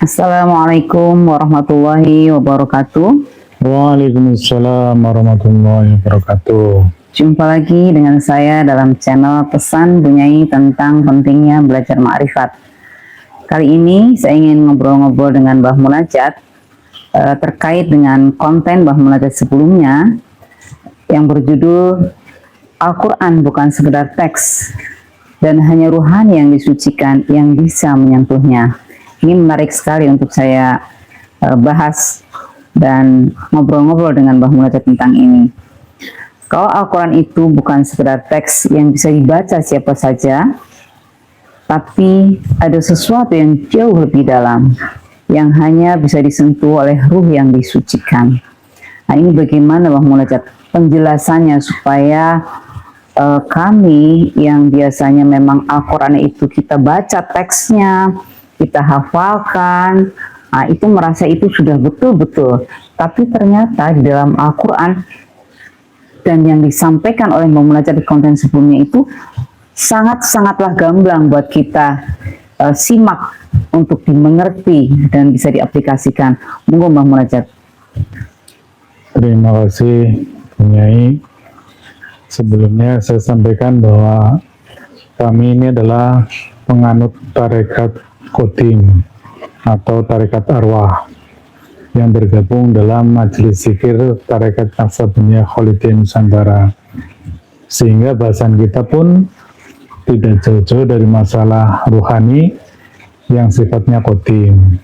Assalamualaikum warahmatullahi wabarakatuh. Waalaikumsalam warahmatullahi wabarakatuh. Jumpa lagi dengan saya dalam channel Pesan Bunyai tentang pentingnya belajar ma'rifat. Kali ini saya ingin ngobrol-ngobrol dengan Mbah Munajat terkait dengan konten Mbah Munajat sebelumnya yang berjudul Al-Quran bukan sekedar teks dan hanya ruhani yang disucikan yang bisa menyentuhnya. Ini menarik sekali untuk saya bahas dan ngobrol-ngobrol dengan Mbah Munajat tentang ini. Kalau Al-Quran itu bukan sekedar teks yang bisa dibaca siapa saja, tapi ada sesuatu yang jauh lebih dalam, yang hanya bisa disentuh oleh ruh yang disucikan. Nah, ini bagaimana Mbah Munajat penjelasannya supaya kami yang biasanya memang Al-Quran itu kita baca teksnya, kita hafalkan, nah, itu merasa itu sudah betul-betul. Tapi ternyata di dalam Al-Quran dan yang disampaikan oleh Mbah Munajat di konten sebelumnya itu sangat-sangatlah gamblang buat kita simak untuk dimengerti dan bisa diaplikasikan. Monggo Mbah Munajat. Terima kasih Bunyai. Sebelumnya saya sampaikan bahwa kami ini adalah penganut tarekat Qadim atau tarekat arwah yang bergabung dalam majelis zikir tarekat Naqsabandiyah Khalidiyah Nusantara, sehingga bahasan kita pun tidak jauh-jauh dari masalah ruhani yang sifatnya Qadim.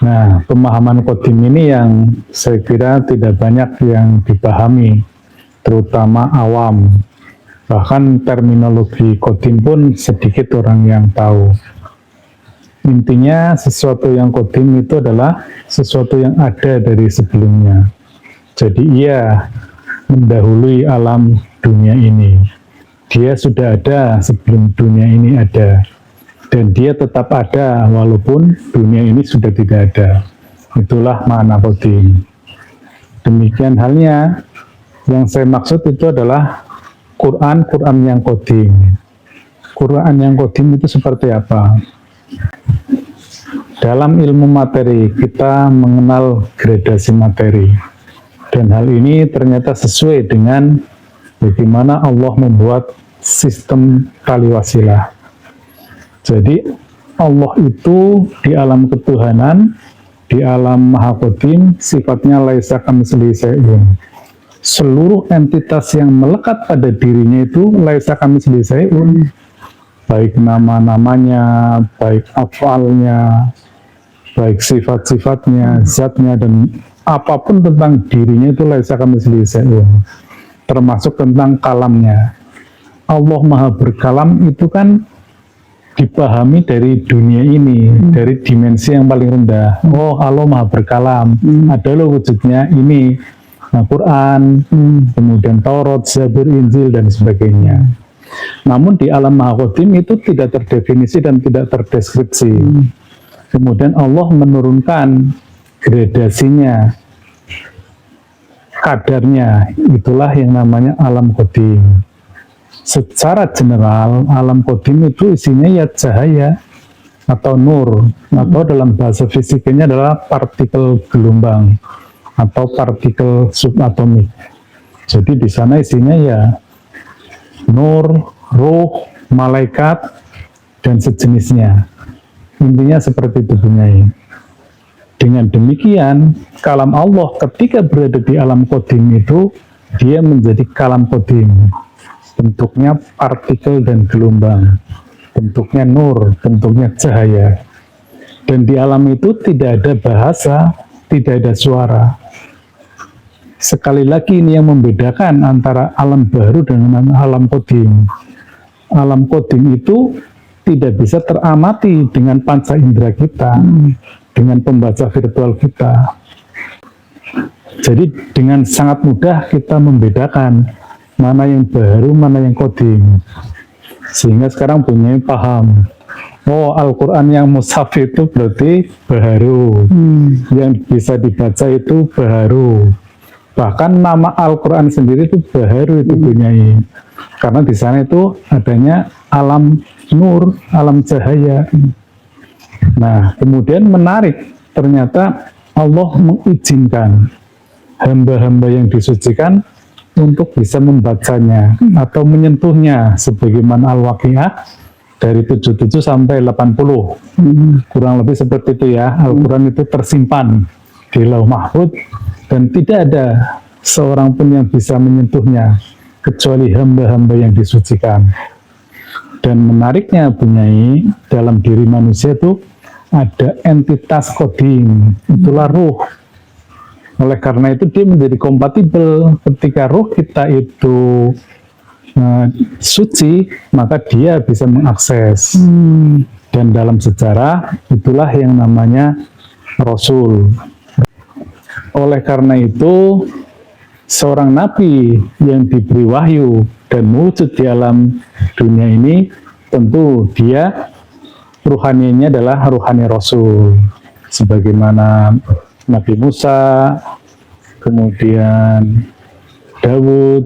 Nah, pemahaman Qadim ini yang saya kira tidak banyak yang dipahami, terutama awam. Bahkan terminologi Qadim pun sedikit orang yang tahu. Intinya sesuatu yang qadim itu adalah sesuatu yang ada dari sebelumnya. Jadi ia mendahului alam dunia ini. Dia sudah ada sebelum dunia ini ada. Dan dia tetap ada walaupun dunia ini sudah tidak ada. Itulah makna qadim. Demikian halnya yang saya maksud itu adalah Quran yang qadim. Quran yang qadim itu seperti apa? Dalam ilmu materi, kita mengenal gradasi materi. Dan hal ini ternyata sesuai dengan bagaimana Allah membuat sistem tali wasilah. Jadi, Allah itu di alam ketuhanan, di alam maha qadim, sifatnya laisa kamitslihi syai'un. Seluruh entitas yang melekat pada dirinya itu laisa kamitslihi syai'un. Baik nama-namanya, baik afalnya, baik sifat-sifatnya, zatnya, dan apapun tentang dirinya itu laisa kamitslihi syai'un, termasuk tentang kalamnya. Allah Maha Berkalam itu kan dipahami dari dunia ini, dari dimensi yang paling rendah. Oh, Allah Maha Berkalam, ada loh wujudnya ini, nah, Quran, kemudian Taurat, Zabur, Injil, dan sebagainya. Namun di alam maha qadim itu tidak terdefinisi dan tidak terdeskripsi. Kemudian Allah menurunkan gradasinya, kadarnya, itulah yang namanya alam qadim. Secara general, alam qadim itu isinya ya cahaya atau nur, atau dalam bahasa fisikanya adalah partikel gelombang atau partikel subatomik. Jadi di sana isinya ya nur, ruh, malaikat, dan sejenisnya. Intinya seperti itu Bunyai. Dengan demikian, kalam Allah ketika berada di alam qadim itu, dia menjadi kalam qadim. Bentuknya partikel dan gelombang. Bentuknya nur, bentuknya cahaya. Dan di alam itu tidak ada bahasa, tidak ada suara. Sekali lagi ini yang membedakan antara alam baru dengan alam qadim. Alam qadim itu tidak bisa teramati dengan panca indera kita, dengan pembaca virtual kita. Jadi dengan sangat mudah kita membedakan mana yang baru, mana yang qadim. Sehingga sekarang punya paham. Oh, Al-Quran yang mushaf itu berarti baru. Yang bisa dibaca itu baru. Bahkan nama Al-Quran sendiri itu baru itu Bunyai. Karena di sana itu adanya alam nur, alam cahaya. Nah, kemudian menarik, ternyata Allah mengizinkan hamba-hamba yang disucikan untuk bisa membacanya atau menyentuhnya, sebagaimana Al-Waqiah dari 77 sampai 80. Kurang lebih seperti itu ya. Al-Quran itu tersimpan di Lauh Mahfuz dan tidak ada seorang pun yang bisa menyentuhnya kecuali hamba-hamba yang disucikan. Dan menariknya Bunyai, dalam diri manusia itu ada entitas kodim, itulah ruh. Oleh karena itu dia menjadi kompatibel. Ketika ruh kita itu suci, maka dia bisa mengakses. Dan dalam sejarah itulah yang namanya Rasul. Oleh karena itu seorang nabi yang diberi wahyu dan wujud di alam dunia ini, tentu dia ruhaninya adalah ruhani Rasul, sebagaimana Nabi Musa, kemudian Daud,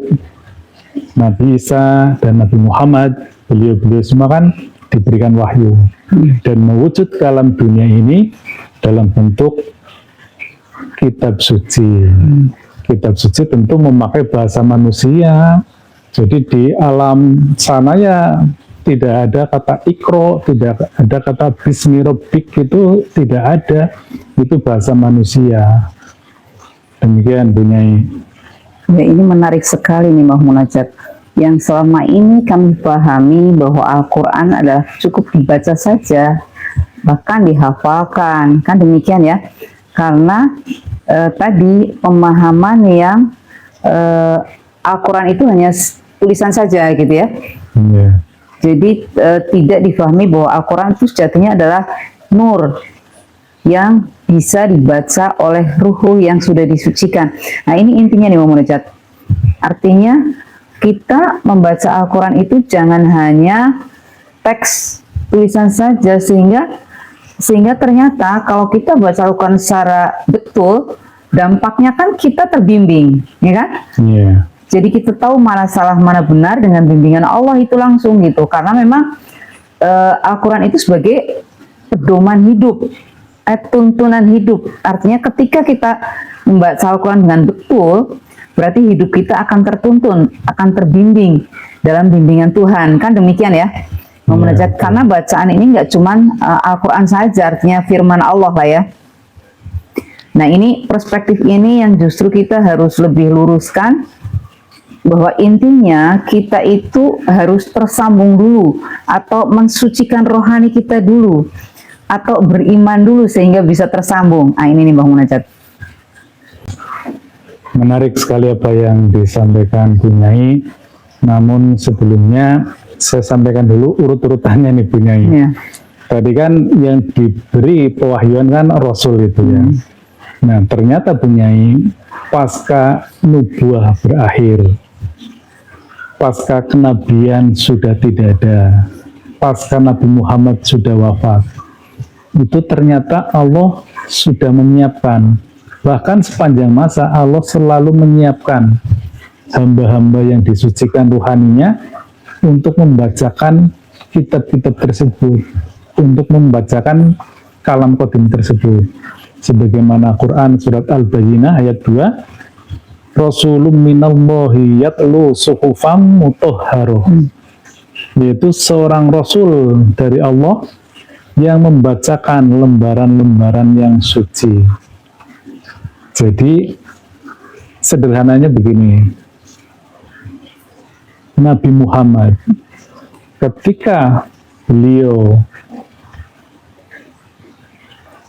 Nabi Isa, dan Nabi Muhammad. Beliau-beliau semua kan diberikan wahyu dan mewujud ke alam dunia ini dalam bentuk kitab suci. Kitab suci tentu memakai bahasa manusia. Jadi di alam sana ya tidak ada kata ikro, tidak ada kata bismi rabbik, itu tidak ada. Itu bahasa manusia. Demikian Bunyai. Ya, ini menarik sekali nih Mbah Munajat. Yang selama ini kami pahami bahwa Al-Quran adalah cukup dibaca saja, bahkan dihafalkan, kan demikian ya. Karena tadi pemahaman yang Al-Quran itu hanya tulisan saja gitu ya. Yeah. Jadi tidak difahami bahwa Al-Quran itu sejatinya adalah nur yang bisa dibaca oleh ruh yang sudah disucikan. Nah ini intinya nih Mbah Munajat. Artinya kita membaca Al-Quran itu jangan hanya teks tulisan saja, sehingga ternyata kalau kita baca Al-Quran secara betul, dampaknya kan kita terbimbing, ya kan? Yeah. Jadi kita tahu mana salah mana benar dengan bimbingan Allah itu langsung gitu. Karena memang Al-Quran itu sebagai pedoman hidup, tuntunan hidup. Artinya ketika kita membaca Al-Quran dengan betul, berarti hidup kita akan tertuntun, akan terbimbing dalam bimbingan Tuhan. Kan demikian ya. Menajat, karena bacaan ini nggak cuman Al-Quran saja, artinya firman Allah lah ya. Nah ini perspektif ini yang justru kita harus lebih luruskan, bahwa intinya kita itu harus tersambung dulu atau mensucikan rohani kita dulu atau beriman dulu sehingga bisa tersambung. Nah ini nih Mbah Munajat. Menarik sekali apa yang disampaikan Bunyai. Namun sebelumnya saya sampaikan dulu urut-urutannya nih Bunyai. Ya. Tadi kan yang diberi pewahyuan kan Rasul itu ya. Nah ternyata Bunyai pasca nubuah berakhir, pasca kenabian sudah tidak ada, pasca Nabi Muhammad sudah wafat, itu ternyata Allah sudah menyiapkan. Bahkan sepanjang masa Allah selalu menyiapkan hamba-hamba yang disucikan ruhaninya untuk membacakan kitab-kitab tersebut, untuk membacakan kalam qadim tersebut. Sebagaimana Quran surat Al-Bayyinah ayat 2, Rasulun minallahi yatlu suhufam mutahharoh, yaitu seorang Rasul dari Allah yang membacakan lembaran-lembaran yang suci. Jadi sederhananya begini, Nabi Muhammad ketika beliau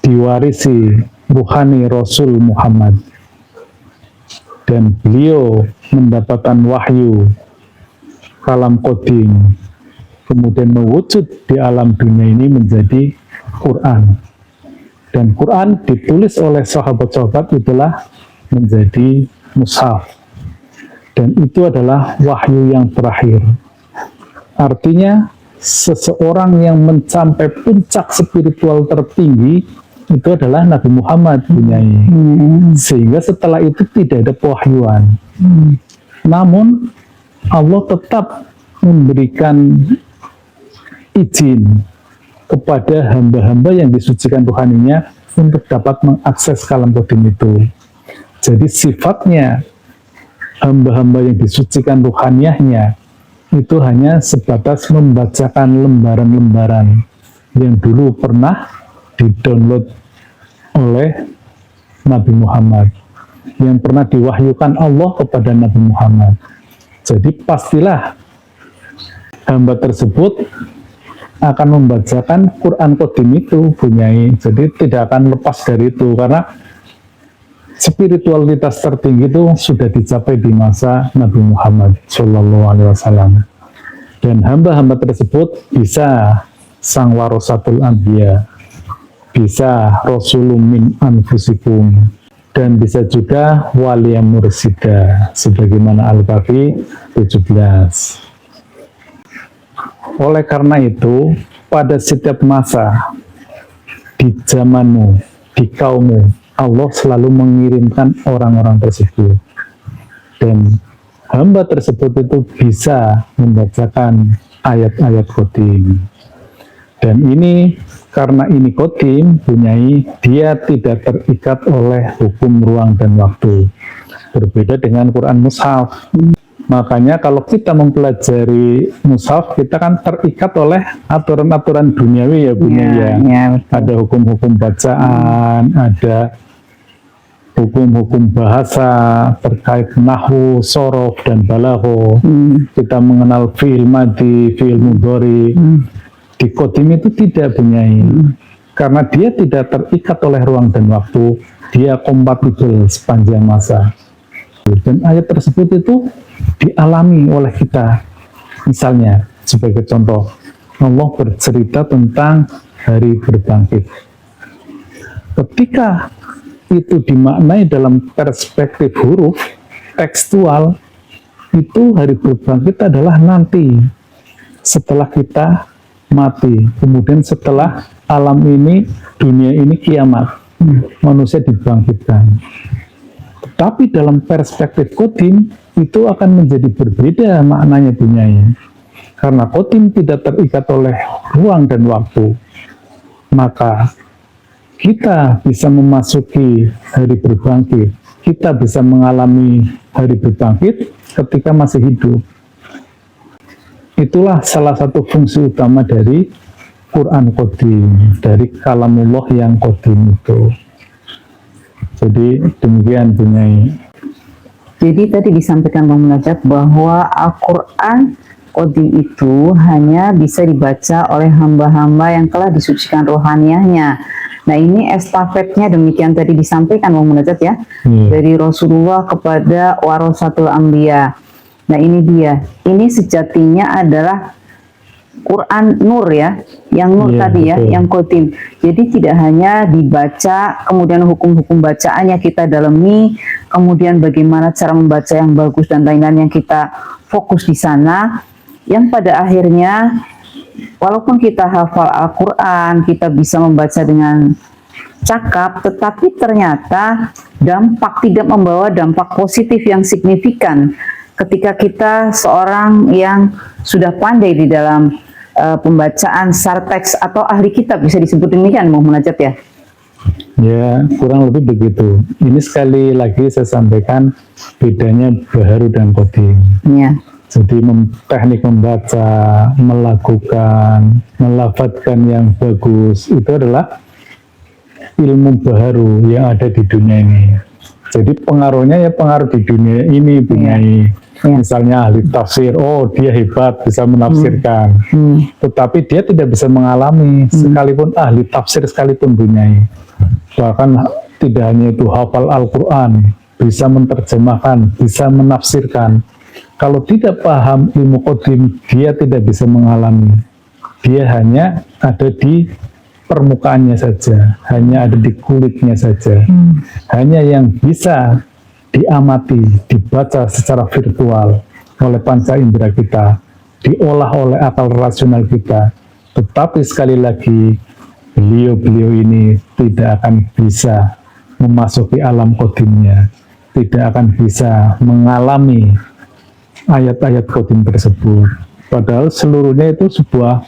diwarisi ruhani Rasul Muhammad dan beliau mendapatkan wahyu kalam qadim, kemudian mewujud di alam dunia ini menjadi Quran, dan Quran ditulis oleh sahabat-sahabat itulah menjadi mushaf, dan itu adalah wahyu yang terakhir. Artinya seseorang yang mencapai puncak spiritual tertinggi itu adalah Nabi Muhammad Bunyai. Sehingga setelah itu tidak ada pewahyuan. Namun Allah tetap memberikan izin kepada hamba-hamba yang disucikan rohaninya untuk dapat mengakses kalam kodim itu. Jadi sifatnya hamba-hamba yang disucikan rohaniahnya itu hanya sebatas membacakan lembaran-lembaran yang dulu pernah di-download oleh Nabi Muhammad, yang pernah diwahyukan Allah kepada Nabi Muhammad. Jadi pastilah hamba tersebut akan membacakan Quran Qadim itu, Bunyai. Jadi tidak akan lepas dari itu, karena spiritualitas tertinggi itu sudah dicapai di masa Nabi Muhammad Shallallahu Alaihi Wasallam. Dan hamba-hamba tersebut bisa sang warasatul anbiya, bisa rasulun min anfusikum, dan bisa juga waliya mursida, sebagaimana Al-Kahfi 17. Oleh karena itu, pada setiap masa, di zamanmu, di kaummu, Allah selalu mengirimkan orang-orang tersebut. Dan hamba tersebut itu bisa membacakan ayat-ayat Qadim. Dan ini, karena ini Qadim, Bunyai, dia tidak terikat oleh hukum ruang dan waktu. Berbeda dengan Quran Mushaf. Makanya kalau kita mempelajari mushaf, kita kan terikat oleh aturan-aturan duniawi ya Bunyai ya. Ada hukum-hukum bacaan, ada hukum-hukum bahasa terkait nahwu, sorof, dan balagho. Kita mengenal fi'il madhi, fi'il mudhari. Di Qadim itu tidak Bunyai. Karena dia tidak terikat oleh ruang dan waktu, dia kompatibel sepanjang masa. Dan ayat tersebut itu dialami oleh kita. Misalnya, sebagai contoh, Allah bercerita tentang hari berbangkit. Ketika itu dimaknai dalam perspektif huruf tekstual, itu hari berbangkit adalah nanti setelah kita mati, kemudian setelah alam ini, dunia ini kiamat, manusia dibangkitkan. Tapi dalam perspektif Qadim itu akan menjadi berbeda maknanya Bunyai. Karena Qadim tidak terikat oleh ruang dan waktu, maka kita bisa memasuki hari berbangkit, kita bisa mengalami hari berbangkit ketika masih hidup. Itulah salah satu fungsi utama dari Quran Qadim, dari kalamullah yang Qadim itu. Jadi demikian Bunyai. Jadi tadi disampaikan Bang Munajat bahwa Al-Quran Qadim itu hanya bisa dibaca oleh hamba-hamba yang telah disucikan rohaniahnya. Nah ini estafetnya demikian tadi disampaikan Bang Munajat ya, dari Rasulullah kepada warasatul anbiya. Nah ini dia, ini sejatinya adalah Quran Nur ya, yang Nur tadi ya, yang Qadim. Jadi tidak hanya dibaca, kemudian hukum-hukum bacaannya kita dalami, kemudian bagaimana cara membaca yang bagus dan lain-lain yang kita fokus di sana, yang pada akhirnya walaupun kita hafal Al-Quran, kita bisa membaca dengan cakap, tetapi ternyata tidak membawa dampak positif yang signifikan ketika kita seorang yang sudah pandai di dalam pembacaan sarteks atau ahli kitab, bisa disebut demikian Bang Munajat ya? Ya, kurang lebih begitu. Ini sekali lagi saya sampaikan bedanya baharu dan Qadim. Ya. Jadi teknik membaca, melakukan, melafadzkan yang bagus itu adalah ilmu baharu yang ada di dunia ini. Jadi pengaruhnya ya pengaruh di dunia ini Bunyai. Misalnya ahli tafsir, oh dia hebat bisa menafsirkan, tetapi dia tidak bisa mengalami, sekalipun ahli tafsir sekalipun Bunyai. Bahkan tidak hanya itu, hafal Al-Quran, bisa menerjemahkan, bisa menafsirkan. Kalau tidak paham ilmu Qadim, dia tidak bisa mengalami. Dia hanya ada di permukaannya saja, hanya ada di kulitnya saja. Hanya yang bisa diamati, dibaca secara virtual oleh panca indera kita, diolah oleh akal rasional kita. Tetapi sekali lagi, beliau-beliau ini tidak akan bisa memasuki alam Qadimnya, tidak akan bisa mengalami ayat-ayat Qadim tersebut. Padahal seluruhnya itu sebuah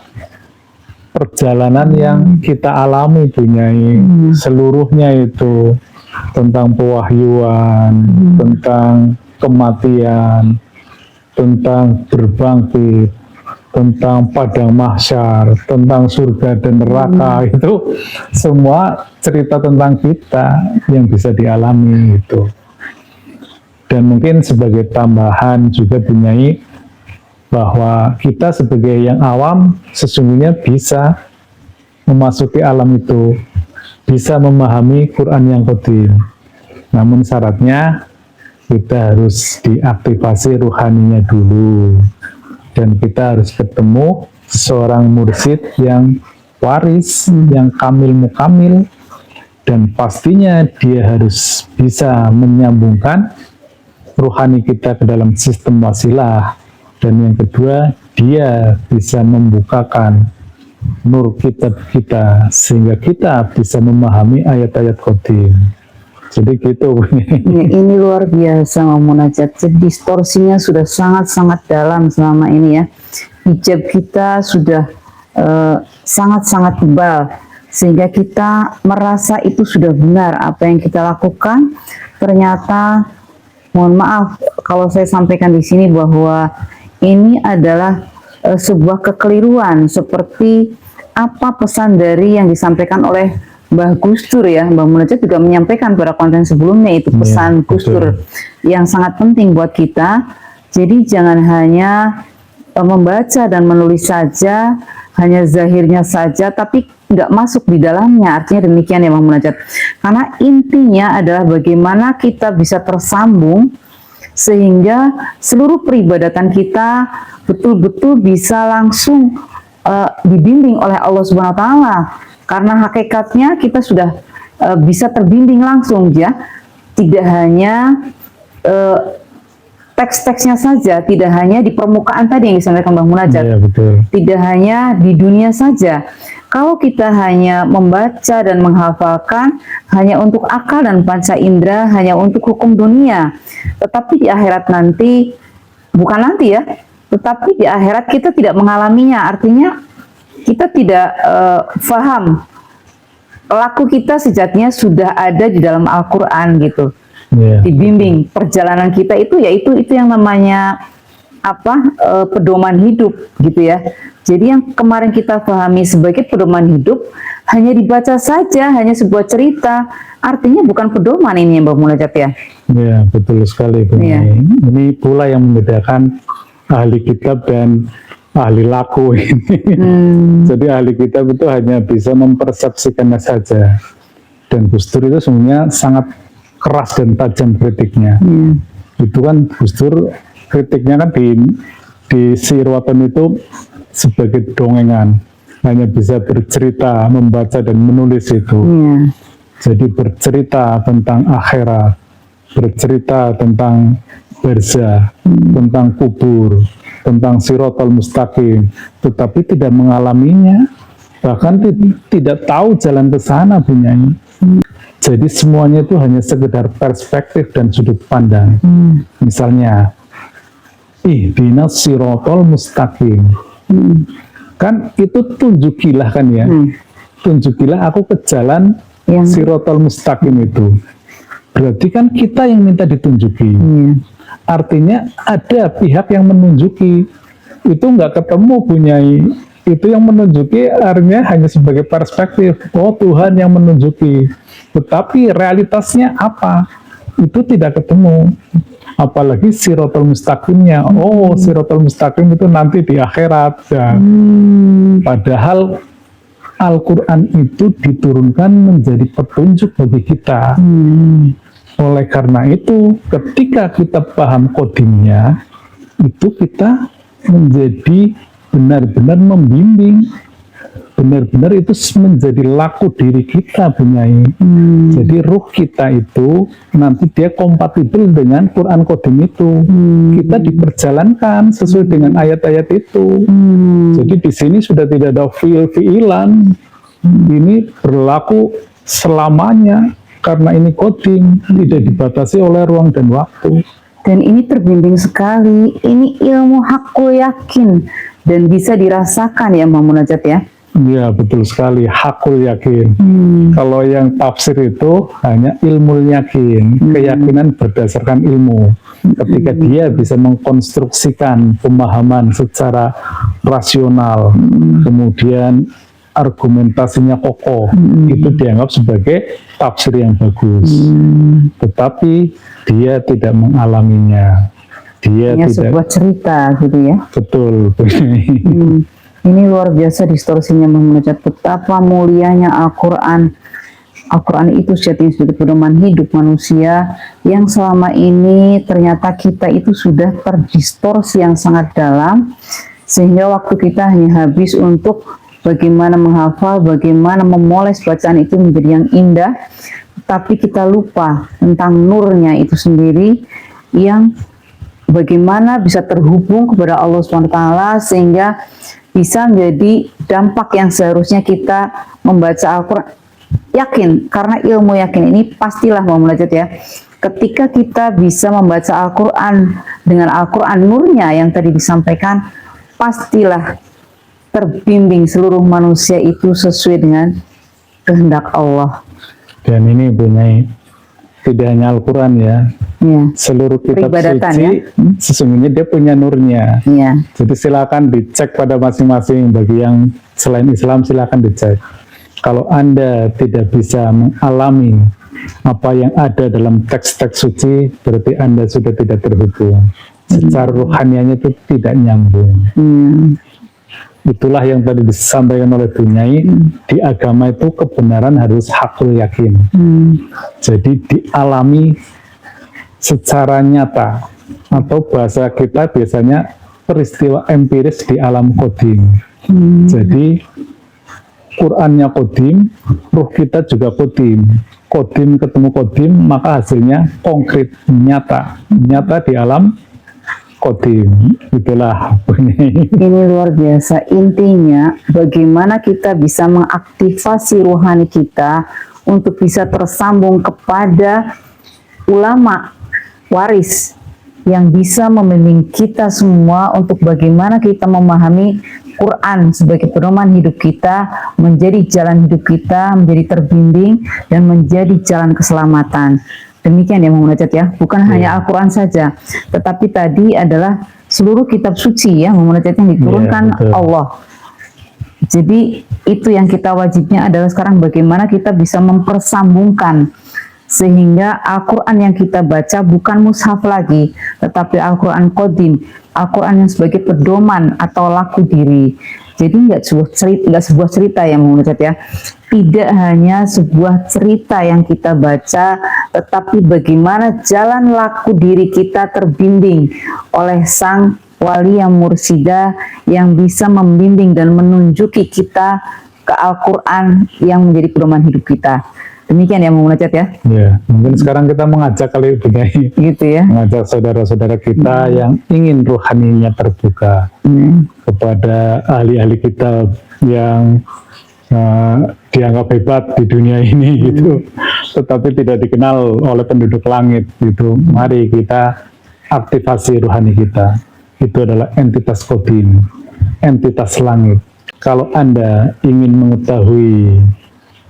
perjalanan yang kita alami Bunyai, seluruhnya itu tentang pewahyuan, tentang kematian, tentang berbangkit, tentang padang mahsyar, tentang surga dan neraka, itu semua cerita tentang kita yang bisa dialami itu. Dan mungkin sebagai tambahan juga Bunyai, bahwa kita sebagai yang awam sesungguhnya bisa memasuki alam itu, bisa memahami Quran yang qadim. Namun syaratnya kita harus diaktifasi ruhaninya dulu, dan kita harus ketemu seorang mursyid yang waris, yang kamil mukamil, dan pastinya dia harus bisa menyambungkan ruhani kita ke dalam sistem wasilah. Dan yang kedua, dia bisa membukakan nur kitab kita sehingga kita bisa memahami ayat-ayat qadim. Jadi gitu. Ya, ini luar biasa Munajat. Jadi distorsinya sudah sangat-sangat dalam selama ini ya. Hijab kita sudah sangat-sangat tebal sehingga kita merasa itu sudah benar apa yang kita lakukan. Ternyata, mohon maaf kalau saya sampaikan di sini bahwa ini adalah sebuah kekeliruan seperti apa pesan dari yang disampaikan oleh Mbah Gus Dur ya. Mbah Munajat juga menyampaikan pada konten sebelumnya itu pesan Gus Dur yang sangat penting buat kita. Jadi jangan hanya membaca dan menulis saja, hanya zahirnya saja, tapi nggak masuk di dalamnya. Artinya demikian ya Mbah Munajat. Karena intinya adalah bagaimana kita bisa tersambung sehingga seluruh peribadatan kita betul-betul bisa langsung dibimbing oleh Allah Subhanahu wa taala. Karena hakikatnya kita sudah bisa terbimbing langsung ya. Tidak hanya teks-teksnya saja, tidak hanya di permukaan tadi yang disampaikan Mbah Munajat. Ya, betul. Tidak hanya di dunia saja. Kalau kita hanya membaca dan menghafalkan hanya untuk akal dan panca indera, hanya untuk hukum dunia, tetapi di akhirat nanti, bukan nanti ya, tetapi di akhirat kita tidak mengalaminya. Artinya kita tidak paham laku kita sejatinya sudah ada di dalam Al-Quran gitu. Dibimbing perjalanan kita itu yaitu yang namanya pedoman hidup gitu ya. Jadi yang kemarin kita pahami sebagai pedoman hidup hanya dibaca saja, hanya sebuah cerita, artinya bukan pedoman ini Mbak Munajat ya. Ya, betul sekali. Ya. Ini pula yang membedakan ahli kitab dan ahli laku ini. Jadi ahli kitab itu hanya bisa mempersepsikannya saja. Dan Gus Dur itu sebenarnya sangat keras dan tajam kritiknya. Itu kan Gus Dur kritiknya kan di Sirwatan itu sebagai dongengan, hanya bisa bercerita, membaca dan menulis itu. Jadi bercerita tentang akhirat, bercerita tentang barzah, tentang kubur, tentang Sirotol Mustaqim, tetapi tidak mengalaminya, bahkan tidak tahu jalan ke sana Bunyai. Jadi semuanya itu hanya sekedar perspektif dan sudut pandang. Misalnya, ihdinas sirotol mustaqim. Kan itu tunjukilah kan ya. Tunjukilah aku ke jalan sirotol mustaqim itu. Berarti kan kita yang minta ditunjuki. Artinya ada pihak yang menunjuki. Itu nggak ketemu Bunyai. Itu yang menunjuki artinya hanya sebagai perspektif. Oh, Tuhan yang menunjuki. Tetapi realitasnya apa? Itu tidak ketemu. Apalagi sirotol mustaqimnya. Oh, sirotol mustaqim itu nanti di akhirat. Ya. Padahal Al-Quran itu diturunkan menjadi petunjuk bagi kita. Oleh karena itu, ketika kita paham kodimnya, itu kita menjadi benar-benar membimbing, benar-benar itu menjadi laku diri kita Bunyai. Jadi ruh kita itu nanti dia kompatibel dengan Quran Qadim itu. Kita diperjalankan sesuai dengan ayat-ayat itu. Jadi di sini sudah tidak ada fiil-fiilan. Ini berlaku selamanya karena ini Qadim, tidak dibatasi oleh ruang dan waktu. Dan ini terbimbing sekali. Ini ilmu hakul yakin dan bisa dirasakan ya Mbak Munajat ya. Ya, betul sekali. Hakul yakin. Kalau yang tafsir itu hanya ilmu yakin, keyakinan berdasarkan ilmu. Ketika dia bisa mengkonstruksikan pemahaman secara rasional, kemudian argumentasinya kokoh, itu dianggap sebagai tafsir yang bagus. Tetapi dia tidak mengalaminya. Dia Hanya tidak. sebuah cerita gitu ya. Betul. Ini luar biasa distorsinya mengucap betapa mulianya Al-Quran. Al-Quran itu sejatinya sebagai pedoman hidup manusia yang selama ini ternyata kita itu sudah terdistorsi yang sangat dalam, sehingga waktu kita hanya habis untuk bagaimana menghafal, bagaimana memoles bacaan itu menjadi yang indah, tapi kita lupa tentang nurnya itu sendiri yang bagaimana bisa terhubung kepada Allah SWT sehingga bisa menjadi dampak yang seharusnya kita membaca Al-Quran. Yakin, karena ilmu yakin ini pastilah mau belajar ya. Ketika kita bisa membaca Al-Quran dengan Al-Quran nurnya yang tadi disampaikan, pastilah terbimbing seluruh manusia itu sesuai dengan kehendak Allah. Dan ini Bunyi, tidak hanya Al-Quran ya, seluruh kitab suci sesungguhnya dia punya nurnya. Jadi silakan dicek pada masing-masing. Bagi yang selain Islam silakan dicek. Kalau Anda tidak bisa mengalami apa yang ada dalam teks-teks suci, berarti Anda sudah tidak terhubung. Secara rohanianya itu tidak nyambung. Itulah yang tadi disampaikan oleh Bunyai, di agama itu kebenaran harus hakul yakin. Jadi dialami secara nyata, atau bahasa kita biasanya peristiwa empiris di alam kodim. Jadi Qur'annya kodim, ruh kita juga kodim. Kodim ketemu kodim, maka hasilnya konkret, nyata di alam kodim. Itulah ini luar biasa. Intinya bagaimana kita bisa mengaktifasi rohani kita untuk bisa tersambung kepada ulama waris yang bisa membimbing kita semua untuk bagaimana kita memahami Quran sebagai pedoman hidup kita, menjadi jalan hidup kita, menjadi terbimbing dan menjadi jalan keselamatan. Demikian ya Muhammad Najat ya, bukan hanya Al-Quran saja, tetapi tadi adalah seluruh kitab suci ya Muhammad Najat yang diturunkan Allah. Jadi itu yang kita wajibnya adalah sekarang bagaimana kita bisa mempersambungkan sehingga Al-Quran yang kita baca bukan mushaf lagi, tetapi Al-Quran Qadim, Al-Quran yang sebagai pedoman atau laku diri. Jadi nggak sebuah cerita yang menurut ya, tidak hanya sebuah cerita yang kita baca, tetapi bagaimana jalan laku diri kita terbimbing oleh sang wali yang mursyida yang bisa membimbing dan menunjuki kita ke Al-Quran yang menjadi pedoman hidup kita. Demikian ya Muhammad Najat ya. Ya, mungkin sekarang kita mengajak kali Bunyai, gitu ya, mengajak saudara-saudara kita yang ingin rohaninya terbuka kepada ahli-ahli kitab yang dianggap hebat di dunia ini gitu, tetapi tidak dikenal oleh penduduk langit gitu. Mari kita aktifasi rohani kita. Itu adalah entitas kodim, entitas langit. Kalau Anda ingin mengetahui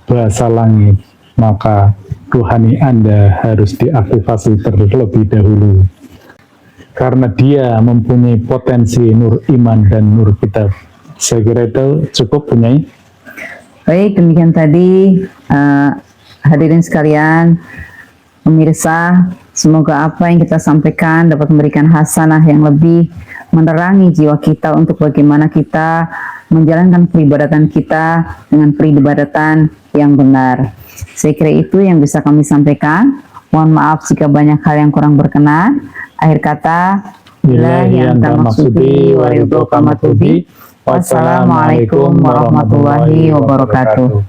bahasa langit, maka rohani Anda harus diaktifasi terlebih dahulu. Karena dia mempunyai potensi nur iman dan nur kitab. Saya kira itu cukup Bunyai. Baik, demikian tadi hadirin sekalian, pemirsa, semoga apa yang kita sampaikan dapat memberikan hasanah yang lebih, menerangi jiwa kita untuk bagaimana kita menjalankan peribadatan kita dengan peribadatan yang benar. Saya kira itu yang bisa kami sampaikan. Mohon maaf jika banyak hal yang kurang berkenan. Akhir kata, billahi anta maksudi wa ridho kama tubi. Wassalamualaikum warahmatullahi wabarakatuh.